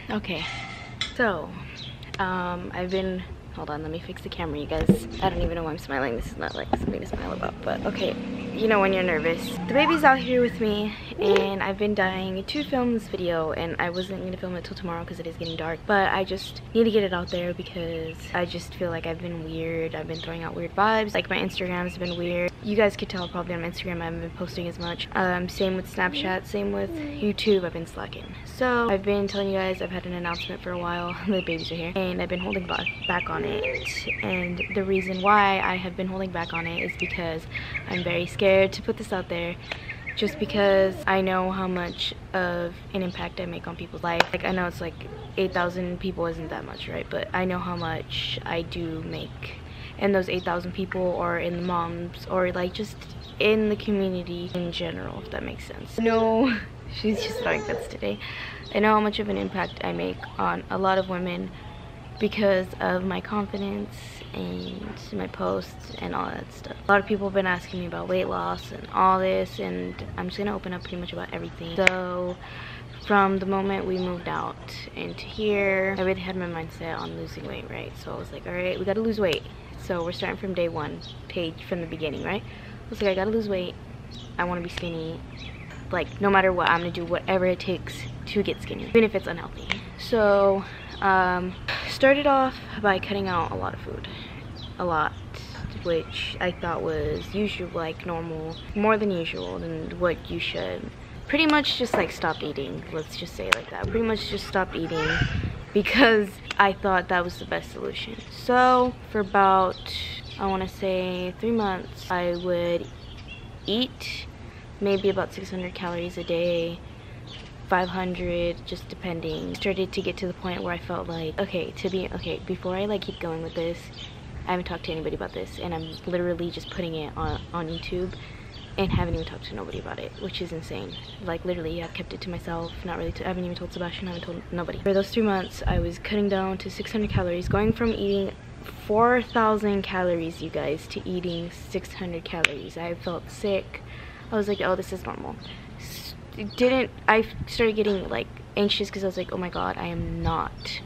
Okay, so I've been, hold on, let me fix the camera, you guys. I don't even know why I'm smiling. This is not like something to smile about, but okay. You know when you're nervous. The baby's out here with me, and I've been dying to film this video, and I wasn't gonna film it till tomorrow because it is getting dark, but I just need to get it out there because I just feel like I've been weird. I've been throwing out weird vibes. Like, my Instagram's been weird. You guys could tell probably on my Instagram I haven't been posting as much. Same with Snapchat, same with YouTube. I've been slacking. So I've been telling you guys I've had an announcement for a while. The babies are here, and I've been holding back on it. And the reason why I have been holding back on it is because I'm very scared to put this out there, just because I know how much of an impact I make on people's life. Like, I know it's like 8,000 people isn't that much, right? But I know how much I do make, and those 8,000 people, or in the moms, or like just in the community in general, if that makes sense. No, she's just throwing fits today. I know how much of an impact I make on a lot of women because of my confidence and my posts and all that stuff. A lot of people have been asking me about weight loss and all this, and I'm just gonna open up pretty much about everything. So from the moment we moved out into here, I really had my mindset on losing weight, right? So I was like, all right, we gotta lose weight. So we're starting from day one, page from the beginning, right? I was like, I gotta lose weight. I wanna be skinny. Like, no matter what, I'm gonna do whatever it takes to get skinny, even if it's unhealthy. So started off by cutting out a lot of food, a lot, which I thought was usual, like normal, more than usual, than what you should. Pretty much just like stopped eating, let's just say it like that. Pretty much just stopped eating because I thought that was the best solution. So for about, I want to say 3 months, I would eat maybe about 600 calories a day, 500, just depending. Started to get to the point where I felt like, okay, before I like keep going with this, I haven't talked to anybody about this, and I'm literally just putting it on YouTube and haven't even talked to nobody about it, which is insane. Like, literally, I've kept it to myself, not really, I haven't even told Sebastian, I haven't told nobody. For those 3 months, I was cutting down to 600 calories, going from eating 4,000 calories, you guys, to eating 600 calories. I felt sick. I was like, oh, this is normal. I started getting like anxious because I was like, oh my god, I am not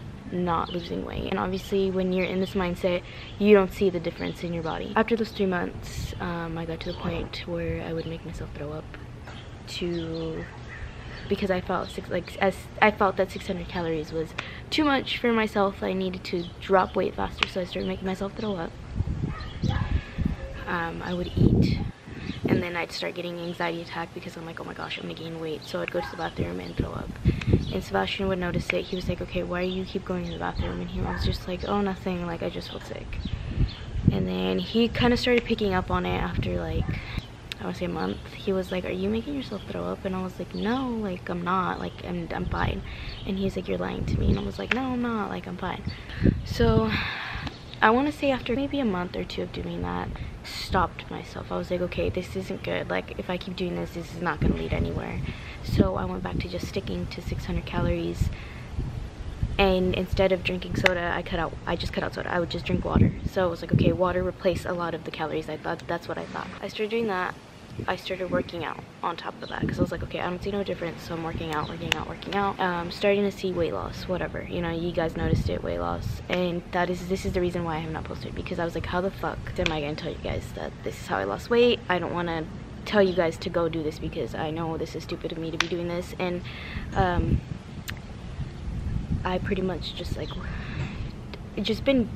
losing weight. And obviously when you're in this mindset, you don't see the difference in your body. After those 3 months, I got to the point where I would make myself throw up because I felt I felt that 600 calories was too much for myself. I needed to drop weight faster, so I started making myself throw up. I would eat, and then I'd start getting an anxiety attack because I'm like, oh my gosh, I'm gonna gain weight. So I'd go to the bathroom and throw up. And Sebastian would notice it. He was like, okay, why do you keep going to the bathroom? And he was just like, oh, nothing, like, I just felt sick. And then he kind of started picking up on it after, like, I would say a month. He was like, are you making yourself throw up? And I was like, no, like, I'm not, like, I'm fine. And he's like, you're lying to me. And I was like, no, I'm not, like, I'm fine. So I want to say after maybe a month or two of doing that, stopped myself. I was like, okay, this isn't good. Like, if I keep doing this, this is not going to lead anywhere. So I went back to just sticking to 600 calories. And instead of drinking soda, I just cut out soda. I would just drink water. So I was like, okay, water replaced a lot of the calories. I thought that's what I thought. I started doing that. I started working out on top of that because I was like, okay, I don't see no difference, so I'm working out. Starting to see weight loss, whatever, you know, you guys noticed it, weight loss. And this is the reason why I have not posted, because I was like, how the fuck am I gonna tell you guys that this is how I lost weight? I don't want to tell you guys to go do this because I know this is stupid of me to be doing this. And I pretty much just like just been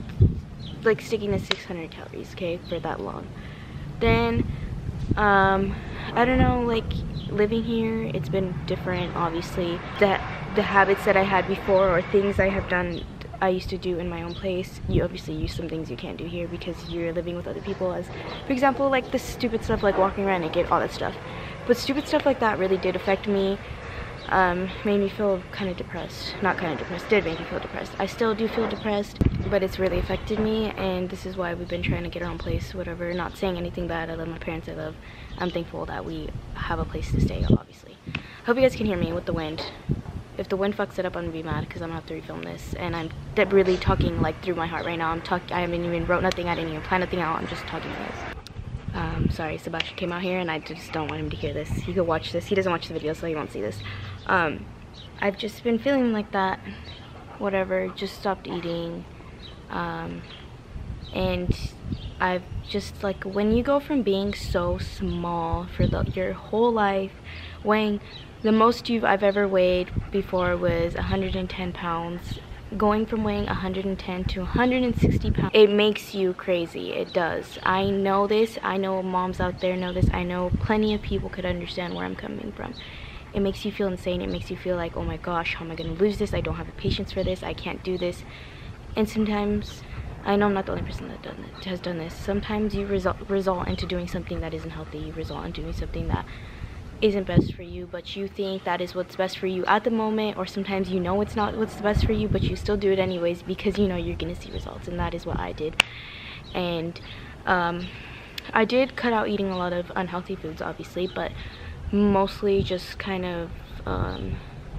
like sticking to 600 calories, okay, for that long. Then I don't know, like, living here, it's been different, obviously. The habits that I had before, or things I have done, I used to do in my own place, you obviously use some things you can't do here because you're living with other people. As for example, like this stupid stuff like walking around naked, all that stuff. But stupid stuff like that really did affect me. Made me feel kind of depressed. Not kind of depressed, did make me feel depressed. I still do feel depressed, but it's really affected me, and this is why we've been trying to get our own place, whatever. Not saying anything bad. I love my parents. I'm thankful that we have a place to stay, obviously. Hope you guys can hear me with the wind. If the wind fucks it up, I'm gonna be mad because I'm gonna have to refilm this, and I'm really talking like through my heart right now. I haven't even wrote nothing, I didn't even plan nothing out, I'm just talking to this. Sorry, Sebastian came out here and I just don't want him to hear this. He could watch this. He doesn't watch the video, so he won't see this. I've just been feeling like that, whatever, just stopped eating. And I've just, like, when you go from being so small for your whole life, weighing, the most I've ever weighed before was 110 pounds, going from weighing 110 to 160 pounds, it makes you crazy. It does. I know this. I know moms out there know this. I know plenty of people could understand where I'm coming from. It makes you feel insane. It makes you feel like, oh my gosh, how am I going to lose this? I don't have the patience for this. I can't do this. And sometimes, I know I'm not the only person that has done this. Sometimes you result into doing something that isn't healthy. You result in doing something that isn't best for you, but you think that is what's best for you at the moment, or sometimes you know it's not what's best for you, but you still do it anyways because you know you're gonna see results. And that is what I did. And I did cut out eating a lot of unhealthy foods, obviously, but mostly just kind of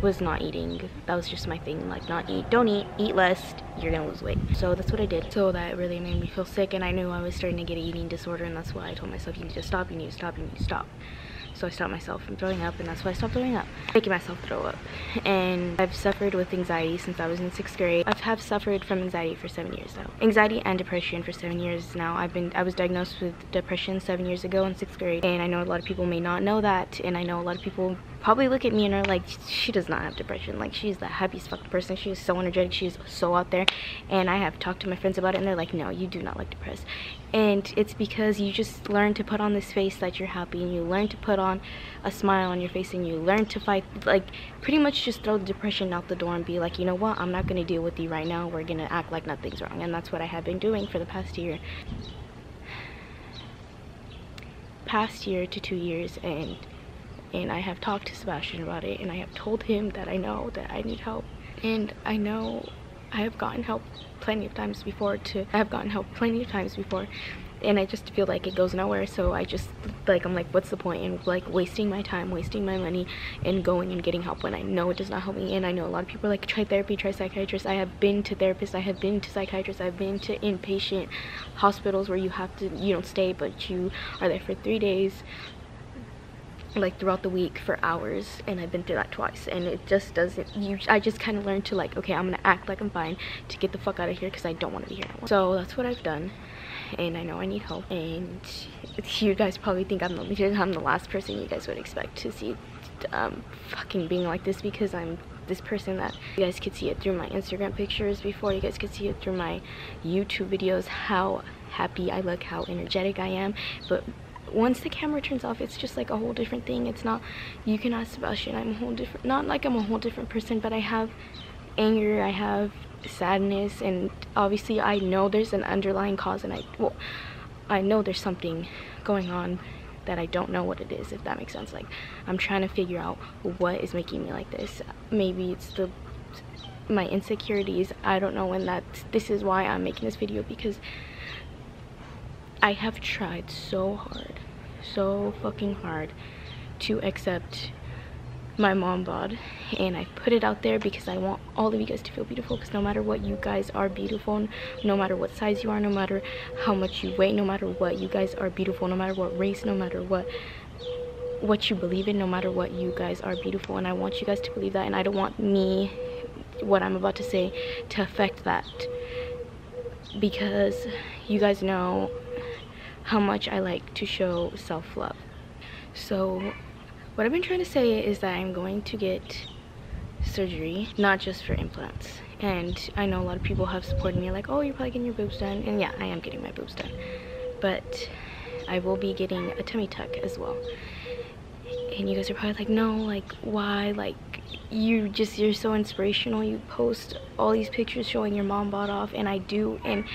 was not eating. That was just my thing, like, not eat, don't eat less, you're gonna lose weight. So that's what I did. So that really made me feel sick, and I knew I was starting to get an eating disorder, and that's why I told myself, you need to stop, you need to stop, you need to stop. So I stopped myself from throwing up, and that's why I stopped throwing up, making myself throw up. And I've suffered with anxiety since I was in 6th grade. I have suffered from anxiety for 7 years now. Anxiety and depression for 7 years now. I was diagnosed with depression 7 years ago in 6th grade, and I know a lot of people may not know that, and I know a lot of people probably look at me and are like, she does not have depression. Like, she's the happiest fucking person. She is so energetic. She is so out there. And I have talked to my friends about it, and they're like, no, you do not look depressed. And it's because you just learn to put on this face that you're happy, and you learn to put on a smile on your face, and you learn to fight, like, pretty much just throw the depression out the door and be like, you know what, I'm not going to deal with you right now. We're going to act like nothing's wrong. And that's what I have been doing for the past year to 2 years. And I have talked to Sebastian about it, and I have told him that I know that I need help, and I know I have gotten help plenty of times before, and I just feel like it goes nowhere. So I just, like, I'm like, what's the point in, like, wasting my time, wasting my money, and going and getting help when I know it does not help me. And I know a lot of people are like, try therapy, try psychiatrists. I have been to therapists, I have been to psychiatrists, I've been to inpatient hospitals where you don't stay, but you are there for 3 days, like, throughout the week for hours, and I've been through that twice, and it just doesn't, I just kind of learned to, like, okay, I'm gonna act like I'm fine to get the fuck out of here because I don't want to be here anymore. So that's what I've done, and I know I need help. And you guys probably think I'm the last person you guys would expect to see fucking being like this, because I'm this person that you guys could see it through my Instagram pictures before, you guys could see it through my YouTube videos, how happy I look, how energetic I am. But once the camera turns off, it's just like a whole different thing. It's not, you can ask Sebastian, I'm a whole different, not like I'm a whole different person, but I have anger, I have sadness, and obviously I know there's an underlying cause, and I know there's something going on that I don't know what it is, if that makes sense. Like, I'm trying to figure out what is making me like this. Maybe it's my insecurities, I don't know, and this is why I'm making this video, because I have tried so hard, so fucking hard, to accept my mom bod, and I put it out there because I want all of you guys to feel beautiful, because no matter what, you guys are beautiful. No matter what size you are, no matter how much you weigh, no matter what, you guys are beautiful. No matter what race, no matter what you believe in, no matter what, you guys are beautiful. And I want you guys to believe that, and I don't want what I'm about to say to affect that, because you guys know how much I like to show self-love. So what I've been trying to say is that I'm going to get surgery, not just for implants. And I know a lot of people have supported me, like, oh, you're probably getting your boobs done. And yeah, I am getting my boobs done, but I will be getting a tummy tuck as well. And you guys are probably like, no, like, why? Like, you're so inspirational, you post all these pictures showing your mom bod off. And I do, and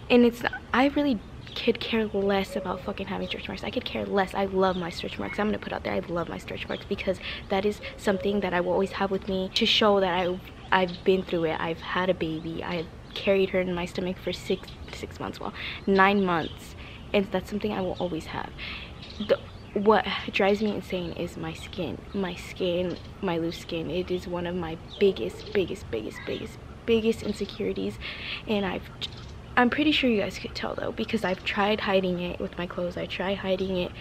it's, I really could care less about fucking having stretch marks. I could care less. I love my stretch marks. I'm gonna put out there, I love my stretch marks, because that is something that I will always have with me, to show that I've been through it. I've had a baby. I have carried her in my stomach for 6 months, well, 9 months, and that's something I will always have. What drives me insane is my skin, my loose skin. It is one of my biggest insecurities, and I'm pretty sure you guys could tell though, because I've tried hiding it with my clothes, I tried hiding it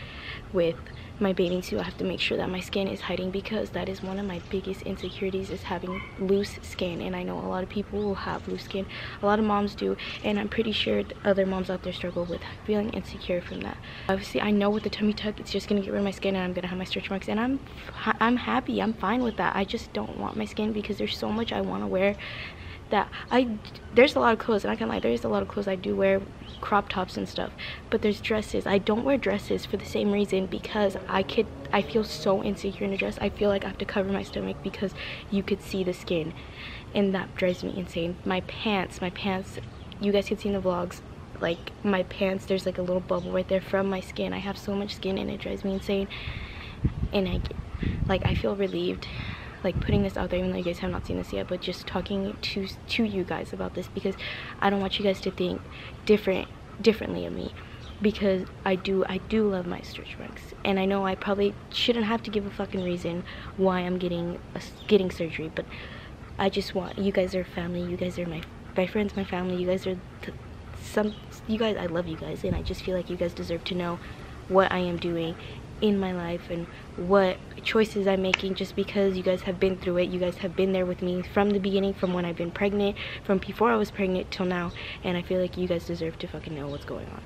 with my bathing suit, I have to make sure that my skin is hiding, because that is one of my biggest insecurities, is having loose skin. And I know a lot of people will have loose skin, a lot of moms do, and I'm pretty sure other moms out there struggle with feeling insecure from that. Obviously I know with the tummy tuck it's just gonna get rid of my skin and I'm gonna have my stretch marks, and I'm happy, I'm fine with that. I just don't want my skin, because there's so much I want to wear that there's a lot of clothes, and I can lie, there's a lot of clothes I do wear, crop tops and stuff, but there's dresses. I don't wear dresses for the same reason, because I feel so insecure in a dress. I feel like I have to cover my stomach because you could see the skin, and that drives me insane. My pants, you guys can see in the vlogs, like my pants, there's like a little bubble right there from my skin. I have so much skin and it drives me insane, and I feel relieved like putting this out there, even though you guys have not seen this yet, but just talking to you guys about this, because I don't want you guys to think differently of me, because I do love my stretch marks, and I know I probably shouldn't have to give a fucking reason why I'm getting surgery, but I just want, you guys are family, you guys are my friends, my family, you guys are you guys, I love you guys, and I just feel like you guys deserve to know what I am doing in my life and what choices I'm making, just because you guys have been through it. You guys have been there with me from the beginning, from when I've been pregnant, from before I was pregnant till now, and I feel like you guys deserve to fucking know what's going on.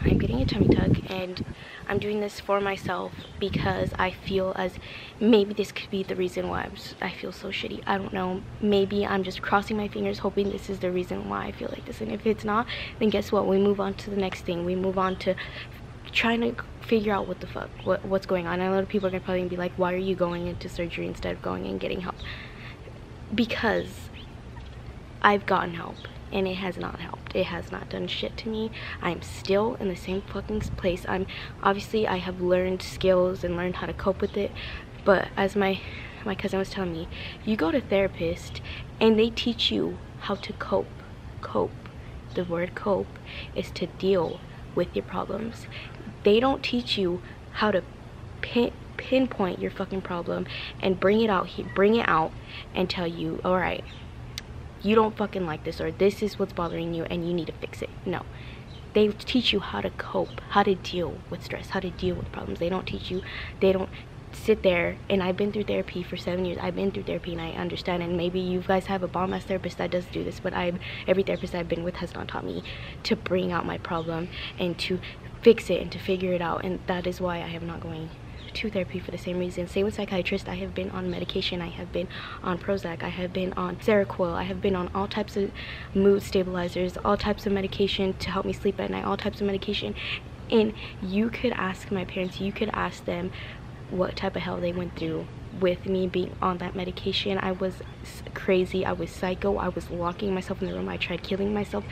I'm getting a tummy tuck, and I'm doing this for myself because I feel as maybe this could be the reason why I feel so shitty. I don't know, maybe I'm just crossing my fingers hoping this is the reason why I feel like this, and if it's not, then guess what, we move on to the next thing. We move on to trying to figure out what the fuck, what's going on. And a lot of people are gonna probably be like, why are you going into surgery instead of going and getting help? Because I've gotten help and it has not helped. It has not done shit to me. I'm still in the same fucking place. Obviously I have learned skills and learned how to cope with it, but as my cousin was telling me, you go to therapist and they teach you how to cope. The word cope is to deal with your problems. They don't teach you how to pinpoint your fucking problem and bring it out and tell you, all right, you don't fucking like this, or this is what's bothering you and you need to fix it. No, they teach you how to cope, how to deal with stress, how to deal with problems. They don't sit there, and I've been through therapy for 7 years. I've been through therapy and I understand, and maybe you guys have a bomb ass therapist that does do this, but every therapist I've been with has not taught me to bring out my problem and to fix it and to figure it out, and that is why I am not going to therapy for the same reason. Same with psychiatrists. I have been on medication. I have been on Prozac. I have been on Seroquel. I have been on all types of mood stabilizers, all types of medication to help me sleep at night, all types of medication. And you could ask my parents, you could ask them what type of hell they went through with me being on that medication. I was crazy. I was psycho. I was locking myself in the room. I tried killing myself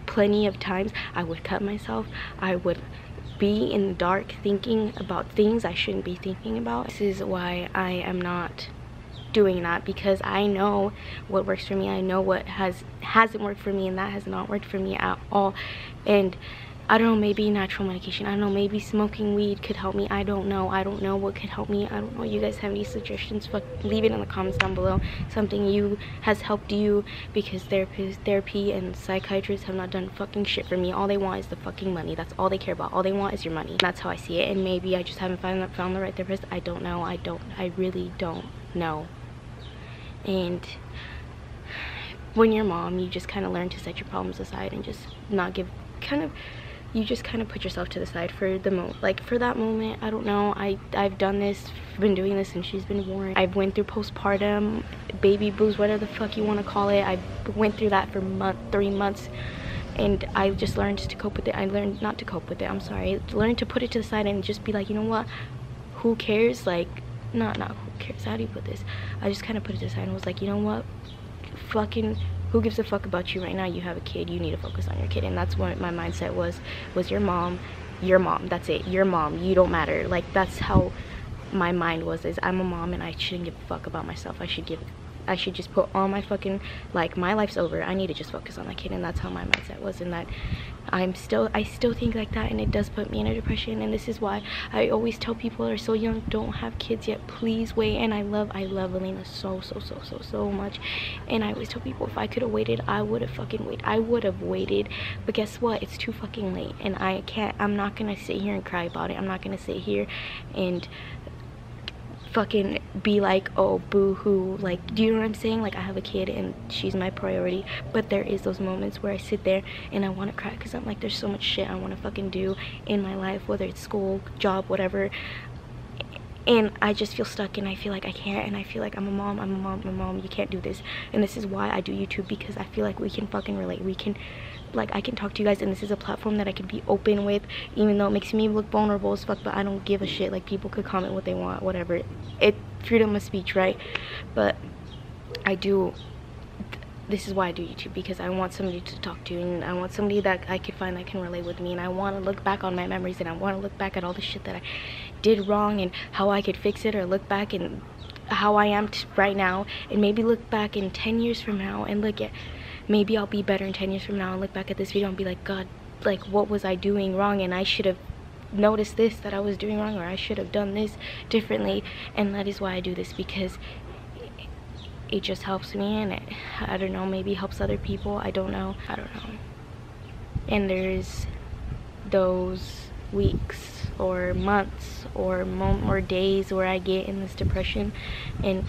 plenty of times. I would cut myself. I would be in the dark thinking about things I shouldn't be thinking about. This is why I am not doing that, because I know what works for me. I know what hasn't worked for me, and that has not worked for me at all. And I don't know, maybe natural medication. I don't know, maybe smoking weed could help me. I don't know what could help me. I don't know. You guys have any suggestions? Leave it in the comments down below. Something has helped you, because therapy and psychiatrists have not done fucking shit for me. All they want is the fucking money. That's all they care about. All they want is your money. That's how I see it, and maybe I just haven't found the right therapist. I don't know. I really don't know. And when you're a mom, you just kind of learn to set your problems aside and just not give you just kind of put yourself to the side for the moment, like for that moment. I don't know, I've done this, been doing this since she's been born. I've went through postpartum, baby blues, whatever the fuck you want to call it. I went through that for 3 months, and I just learned to cope with it. I learned not to cope with it, I'm sorry. Learned to put it to the side and just be like, you know what, who cares? Like, not who cares, how do you put this? I just kind of put it to the side and was like, you know what, fucking who gives a fuck about you right now? You have a kid, you need to focus on your kid. And that's what my mindset was your mom, that's it, your mom, you don't matter. Like, that's how my mind was, is I'm a mom and I shouldn't give a fuck about myself. I should just put all my fucking, like, my life's over, I need to just focus on my kid. And that's how my mindset was, and that I still think like that, and it does put me in a depression. And this is why I always tell people that are so young, don't have kids yet, please wait. And I love Alina so much, and I always tell people, if I could have waited, I would have fucking waited. I would have waited, but guess what, it's too fucking late, and I'm not gonna sit here and cry about it. I'm not gonna sit here and fucking be like, oh boo-hoo, like, do you know what I'm saying? Like, I have a kid and she's my priority, but there is those moments where I sit there and I want to cry, because I'm like, there's so much shit I want to fucking do in my life, whether it's school, job, whatever, and I just feel stuck, and I feel like I can't, and I feel like I'm a mom, you can't do this. And this is why I do YouTube, because I feel like we can fucking relate. We can, like, I can talk to you guys, and this is a platform that I can be open with, even though it makes me look vulnerable as fuck, but I don't give a shit. Like, people could comment what they want, whatever. It's freedom of speech, right? But I do, this is why I do YouTube, because I want somebody to talk to, and I want somebody that I could find that can relate with me, and I want to look back on my memories, and I want to look back at all the shit that I did wrong and how I could fix it, or look back and how I am right now, and maybe look back in 10 years from now and look at, maybe I'll be better in 10 years from now and look back at this video and be like, God, like, what was I doing wrong? And I should have noticed this that I was doing wrong, or I should have done this differently. And that is why I do this, because it just helps me, and it, I don't know, maybe helps other people. I don't know. And there's those weeks or months or days where I get in this depression, and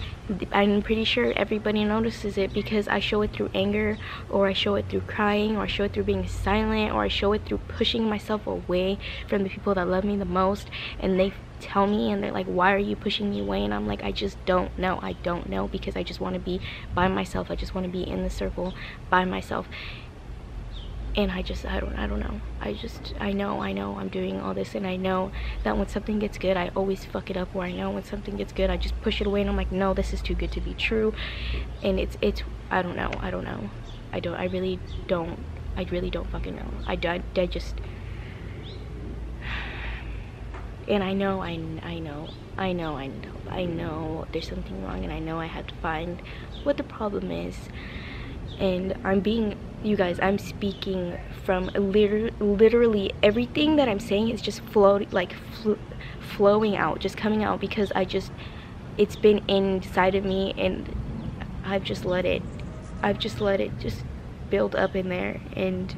I'm pretty sure everybody notices it, because I show it through anger, or I show it through crying, or I show it through being silent, or I show it through pushing myself away from the people that love me the most, and they tell me, and they're like, why are you pushing me away? And I'm like, I just don't know. I don't know, because I just want to be by myself. I just want to be in the circle by myself. And I don't know. I know I'm doing all this, and I know that when something gets good, I always fuck it up. Where I know when something gets good, I just push it away, and I'm like, no, this is too good to be true. And it's I don't know. I really don't fucking know. I just, and I know there's something wrong, and I know I have to find what the problem is. And you guys, I'm speaking from literally everything that I'm saying is just flowing out, just coming out, because it's been inside of me, and I've just let it just build up in there, and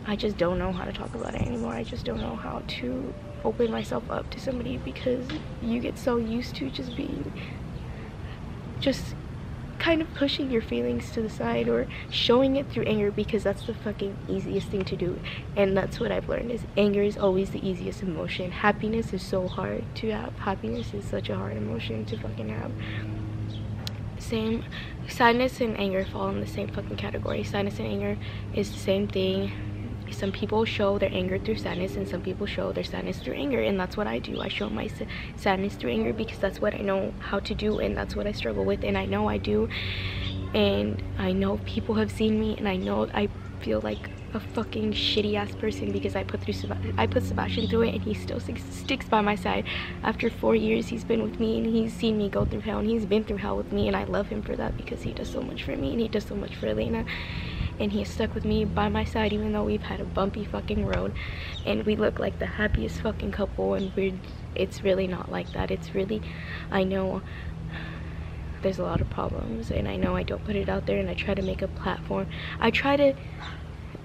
I just don't know how to talk about it anymore. I just don't know how to open myself up to somebody, because you get so used to just kind of pushing your feelings to the side, or showing it through anger, because that's the fucking easiest thing to do. And that's what I've learned, is anger is always the easiest emotion. Happiness is so hard to have. Happiness is such a hard emotion to fucking have. Sadness and anger fall in the same fucking category. Sadness and anger is the same thing. Some people show their anger through sadness, and some people show their sadness through anger, and that's what I do. I show my sadness through anger, because that's what I know how to do, and that's what I struggle with, and I know I do. And I know people have seen me, and I know I feel like a fucking shitty ass person, because I put Sebastian through it, and he still sticks by my side. After 4 years he's been with me, and he's seen me go through hell, and he's been through hell with me, and I love him for that, because he does so much for me, and he does so much for Elena. And he has stuck with me by my side, even though we've had a bumpy fucking road, and we look like the happiest fucking couple, and it's really not like that. It's really, I know there's a lot of problems, and I know I don't put it out there, and I try to make a platform. I try to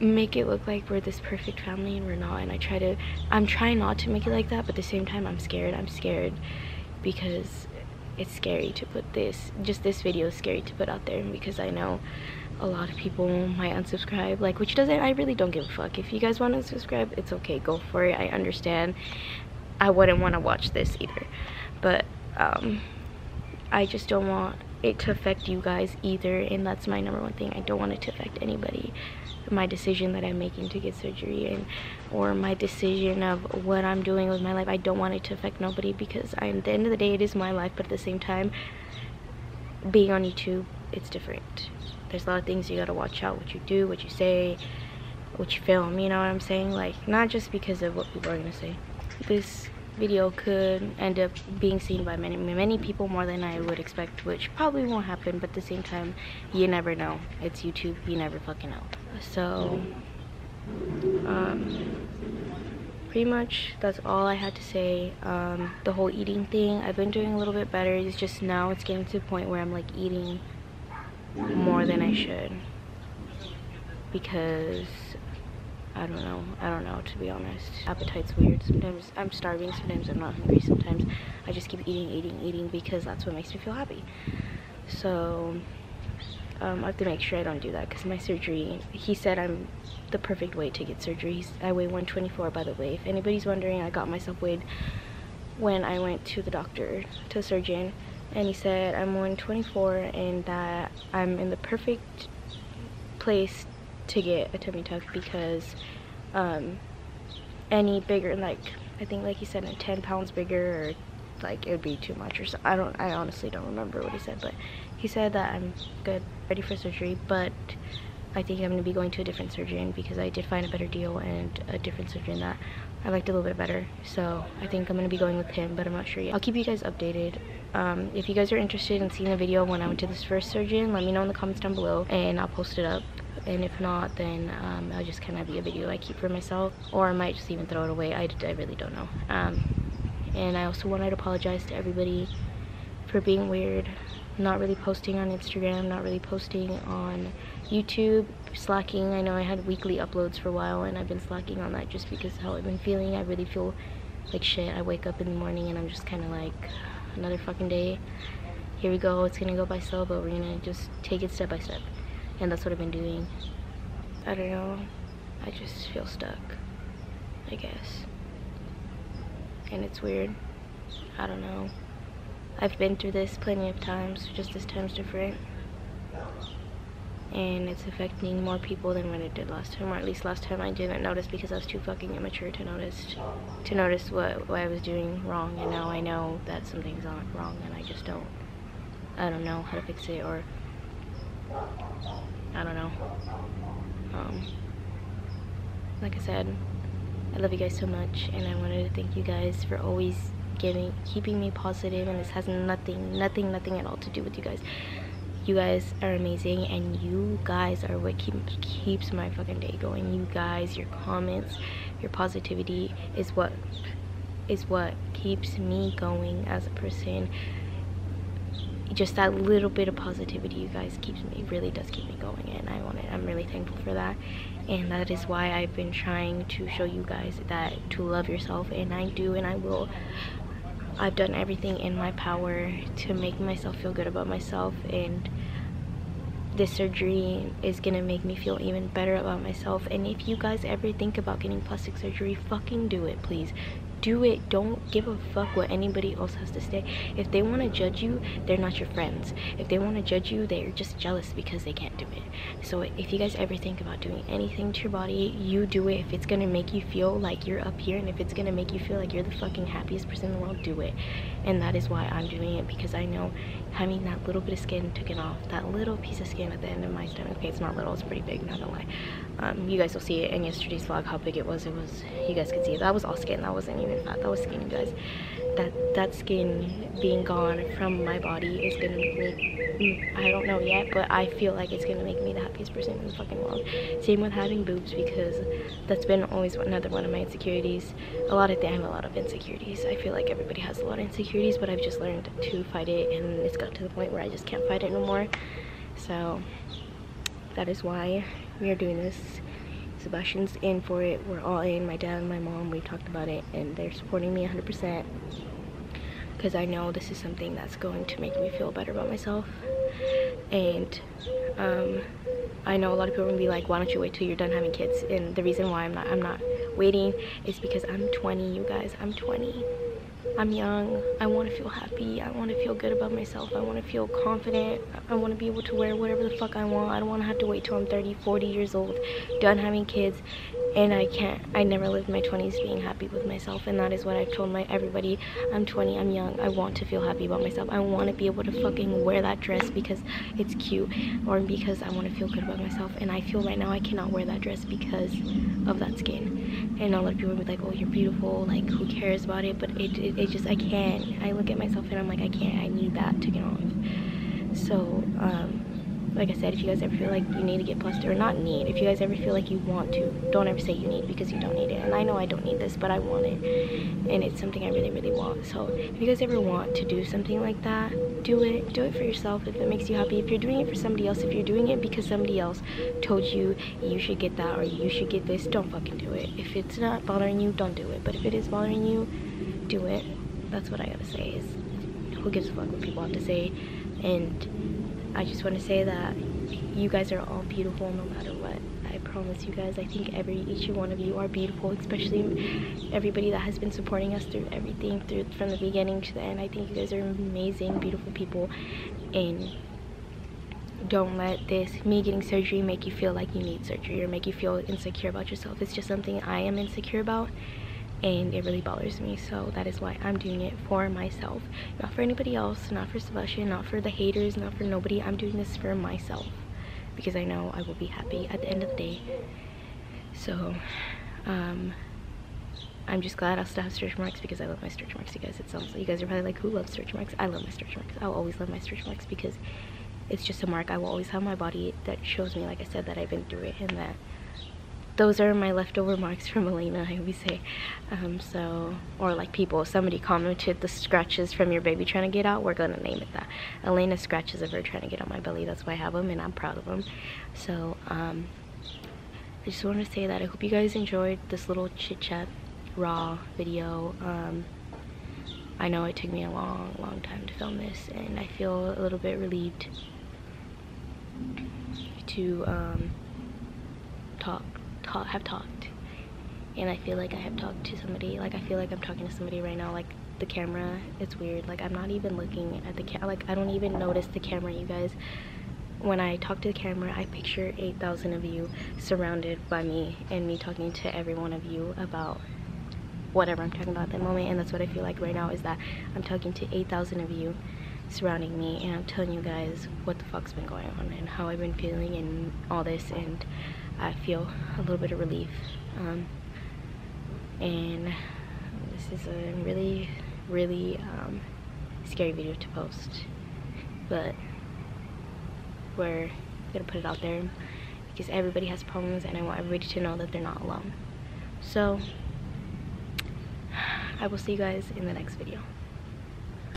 make it look like we're this perfect family, and we're not, and I'm trying not to make it like that, but at the same time I'm scared because it's scary to put this video is scary to put out there, because I know a lot of people might unsubscribe, like, which I really don't give a fuck. If you guys want to unsubscribe, it's okay, go for it. I understand. I wouldn't want to watch this either, but I just don't want it to affect you guys either, and that's my number one thing. I don't want it to affect anybody. My decision that I'm making to get surgery, or my decision of what I'm doing with my life, I don't want it to affect nobody, because at the end of the day, it is my life. But at the same time, being on YouTube, it's different. There's a lot of things you gotta watch out, what you do, what you say, what you film, you know what I'm saying? Like, not just because of what people are gonna say. This video could end up being seen by many people, more than I would expect, which probably won't happen, but at the same time, you never know. It's YouTube, you never fucking know. So Pretty much that's all I had to say. The whole eating thing, I've been doing a little bit better. It's just now it's getting to the point where I'm like eating more than I should, because I don't know, to be honest. Appetite's weird. Sometimes I'm starving, sometimes I'm not hungry, sometimes I just keep eating because that's what makes me feel happy. So I have to make sure I don't do that, because my surgery, he said I'm the perfect weight to get surgery. I weigh 124, by the way. If anybody's wondering, I got myself weighed when I went to the doctor, to a surgeon, and he said I'm 124 and that I'm in the perfect place to get a tummy tuck, because any bigger, like I think like he said 10 pounds bigger, or like it would be too much or so. I honestly don't remember what he said, but he said that I'm good, ready for surgery. But I think I'm going to be going to a different surgeon, because I did find a better deal and a different surgeon that I liked a little bit better. So I think I'm going to be going with him, but I'm not sure yet. I'll keep you guys updated. If you guys are interested in seeing a video when I went to this first surgeon, let me know in the comments down below and I'll post it up. And if not, then I'll just kind of be a video I keep for myself, or I might just even throw it away. I really don't know. And I also wanted to apologize to everybody for being weird, not really posting on Instagram, not really posting on YouTube, slacking. I know I had weekly uploads for a while, and I've been slacking on that just because of how I've been feeling. I really feel like shit. I wake up in the morning and I'm just kind of like, another fucking day. Here we go. It's gonna go by slow, but we're gonna just take it step by step. And that's what I've been doing. I don't know. I just feel stuck, I guess. And it's weird. I don't know. I've been through this plenty of times, just this time's different. And it's affecting more people than when it did last time, or at least last time I didn't notice because I was too fucking immature to notice what I was doing wrong. And now I know that something's not wrong, and I don't know how to fix it, or I don't know. Like I said, I love you guys so much, and I wanted to thank you guys for always keeping me positive, and this has nothing at all to do with you guys. You guys are amazing, and you guys are what keeps my fucking day going. You guys, your comments, your positivity is what keeps me going as a person. Just that little bit of positivity, you guys, really does keep me going, and I'm really thankful for that. And that is why I've been trying to show you guys that to love yourself, and I do, and I will. I've done everything in my power to make myself feel good about myself, and this surgery is gonna make me feel even better about myself. And if you guys ever think about getting plastic surgery, fucking do it, please. Do it. Don't give a fuck what anybody else has to say. If they want to judge you, they're not your friends. If they want to judge you, they're just jealous because they can't do it. So if you guys ever think about doing anything to your body, you do it. If it's gonna make you feel like you're up here, and if it's gonna make you feel like you're the fucking happiest person in the world, do it. And that is why I'm doing it, because I know having that little bit of skin taken off, that little piece of skin at the end of my stomach, okay, it's not little, it's pretty big, not gonna lie. You guys will see it in yesterday's vlog how big it was. You guys could see it. That was all skin. That wasn't even fat. That was skin, you guys. That skin being gone from my body is gonna make me, I don't know yet, but I feel like it's gonna make me the happiest person in the fucking world. Same with having boobs, because that's been always another one of my insecurities. I have a lot of insecurities. I feel like everybody has a lot of insecurities, but I've just learned to fight it, and it's got to the point where I just can't fight it no more. So that is why we are doing this. Sebastian's in for it. We're all in. My dad and my mom, we've talked about it, and they're supporting me 100%, because I know this is something that's going to make me feel better about myself. And I know a lot of people are gonna be like, why don't you wait till you're done having kids? And the reason why I'm not waiting is because I'm 20, you guys. I'm 20. I'm young. I want to feel happy. I want to feel good about myself. I want to feel confident. I want to be able to wear whatever the fuck I want. I don't want to have to wait till I'm 30, 40 years old, done having kids, and I never lived my 20s being happy with myself. And that is what I've told everybody. I'm 20, I'm young, I want to feel happy about myself. I want to be able to fucking wear that dress because it's cute, or because I want to feel good about myself. And I feel right now I cannot wear that dress because of that skin. And a lot of people will be like, oh, you're beautiful, like, who cares about it? But it just, I can't. I look at myself and I'm like, I can't. I need that taken off. So like I said, if you guys ever feel like you need to get busted, or not need, if you guys ever feel like you want to, don't ever say you need, because you don't need it. And I know I don't need this, but I want it, and it's something I really, really want. So if you guys ever want to do something like that, do it for yourself if it makes you happy. If you're doing it for somebody else, if you're doing it because somebody else told you you should get that or you should get this, don't fucking do it. If it's not bothering you, don't do it. But if it is bothering you, do it. That's what I gotta say. Is who gives a fuck what people have to say. And I just want to say that you guys are all beautiful no matter what. I promise you guys. I think each one of you are beautiful, especially everybody that has been supporting us through everything, from the beginning to the end. I think you guys are amazing, beautiful people, and don't let me getting surgery make you feel like you need surgery or make you feel insecure about yourself. It's just something I am insecure about, and it really bothers me. So that is why I'm doing it for myself, not for anybody else, not for Sebastian, not for the haters, not for nobody. I'm doing this for myself because I know I will be happy at the end of the day. So I'm just glad I'll still have stretch marks because I love my stretch marks. You guys, it sounds like you guys are probably like, who loves stretch marks? I love my stretch marks. I'll always love my stretch marks because it's just a mark. I will always have my body that shows me, like I said, that I've been through it, and that those are my leftover marks from Elena, I always say. Or like somebody commented the scratches from your baby trying to get out, we're gonna name it that. Elena's scratches of her trying to get on my belly, that's why I have them, and I'm proud of them. So I just want to say that I hope you guys enjoyed this little chit chat raw video. I know it took me a long time to film this, and I feel a little bit relieved to have talked, and I feel like I have talked to somebody. Like I feel like I'm talking to somebody right now. Like the camera, it's weird, like I'm not even looking at the camera, like I don't even notice the camera, you guys. When I talk to the camera, I picture 8,000 of you surrounded by me, and me talking to every one of you about whatever I'm talking about at the moment. And that's what I feel like right now, is that I'm talking to 8,000 of you surrounding me, and I'm telling you guys what the fuck's been going on and how I've been feeling and all this, and I feel a little bit of relief. And this is a really scary video to post, but we're gonna put it out there because everybody has problems, and I want everybody to know that they're not alone. So I will see you guys in the next video.